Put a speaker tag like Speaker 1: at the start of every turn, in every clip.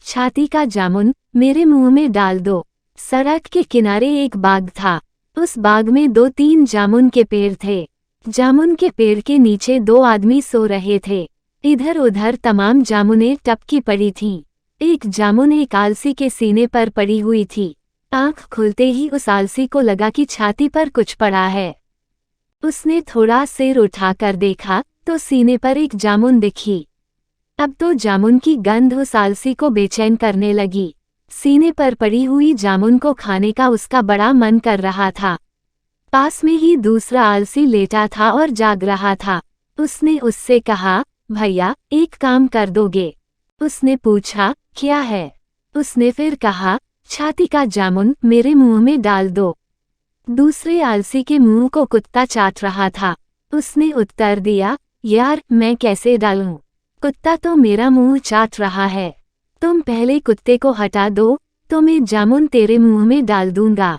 Speaker 1: छाती का जामुन मेरे मुंह में डाल दो। सड़क के किनारे एक बाग था। उस बाग में 2-3 जामुन के पेड़ थे। जामुन के पेड़ के नीचे 2 आदमी सो रहे थे। इधर उधर तमाम जामुनें टपकी पड़ी थीं। एक जामुन एक आलसी के सीने पर पड़ी हुई थी। आंख खुलते ही उस आलसी को लगा कि छाती पर कुछ पड़ा है। उसने थोड़ा सिर उठाकर देखा तो सीने पर एक जामुन दिखी। अब तो जामुन की गंध उस आलसी को बेचैन करने लगी। सीने पर पड़ी हुई जामुन को खाने का उसका बड़ा मन कर रहा था। पास में ही दूसरा आलसी लेटा था और जाग रहा था। उसने उससे कहा, भैया एक काम कर दोगे? उसने पूछा, क्या है? उसने फिर कहा, छाती का जामुन मेरे मुंह में डाल दो। दूसरे आलसी के मुंह को कुत्ता चाट रहा था। उसने उत्तर दिया, यार मैं कैसे डालूं? कुत्ता तो मेरा मुंह चाट रहा है। तुम पहले कुत्ते को हटा दो तो मैं जामुन तेरे मुंह में डाल दूंगा।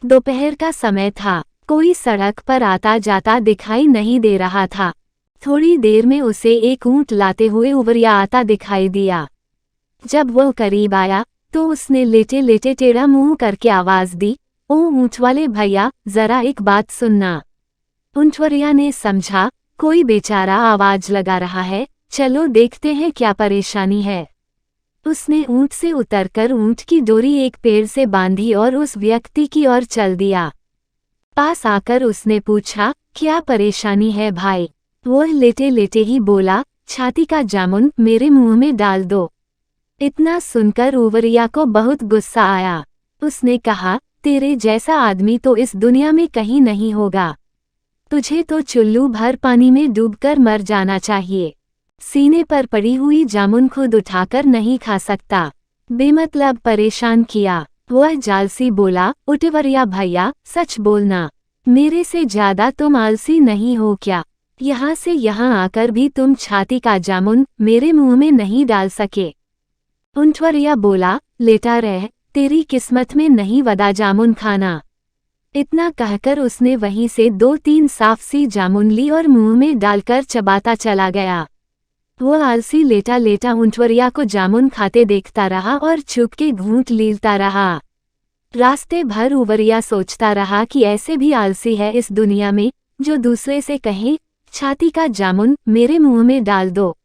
Speaker 1: दोपहर का समय था। कोई सड़क पर आता जाता दिखाई नहीं दे रहा था। थोड़ी देर में उसे एक ऊंट लाते हुए उवरिया आता दिखाई दिया। जब वह करीब आया तो उसने लेटे लेटे टेढ़ा मुंह करके आवाज दी, ओ ऊंट वाले भैया जरा एक बात सुनना। ऊंटवरिया ने समझा कोई बेचारा आवाज लगा रहा है, चलो देखते हैं क्या परेशानी है। उसने ऊंट से उतरकर ऊंट की डोरी एक पेड़ से बांधी और उस व्यक्ति की ओर चल दिया। पास आकर उसने पूछा, क्या परेशानी है भाई? वह लेटे लेटे ही बोला, छाती का जामुन मेरे मुंह में डाल दो। इतना सुनकर उवरिया को बहुत गुस्सा आया। उसने कहा, तेरे जैसा आदमी तो इस दुनिया में कहीं नहीं होगा। तुझे तो चुल्लू भर पानी में डूबकर मर जाना चाहिए। सीने पर पड़ी हुई जामुन खुद उठाकर नहीं खा सकता। बेमतलब परेशान किया। वह जालसी बोला, उटवरिया भैया सच बोलना, मेरे से ज्यादा तुम आलसी नहीं हो क्या? यहाँ से यहाँ आकर भी तुम छाती का जामुन मेरे मुंह में नहीं डाल सके। ऊंटवरिया बोला, लेटा रह, तेरी किस्मत में नहीं वदा जामुन खाना। इतना कहकर उसने वहीं से 2-3 साफ सी जामुन ली और मुंह में डालकर चबाता चला गया। वह आलसी लेटा लेटा ऊंटवरिया को जामुन खाते देखता रहा और छुप के घूंट लीलता रहा। रास्ते भर उवरिया सोचता रहा कि ऐसे भी आलसी है इस दुनिया में जो दूसरे से कहे, छाती का जामुन मेरे मुंह में डाल दो।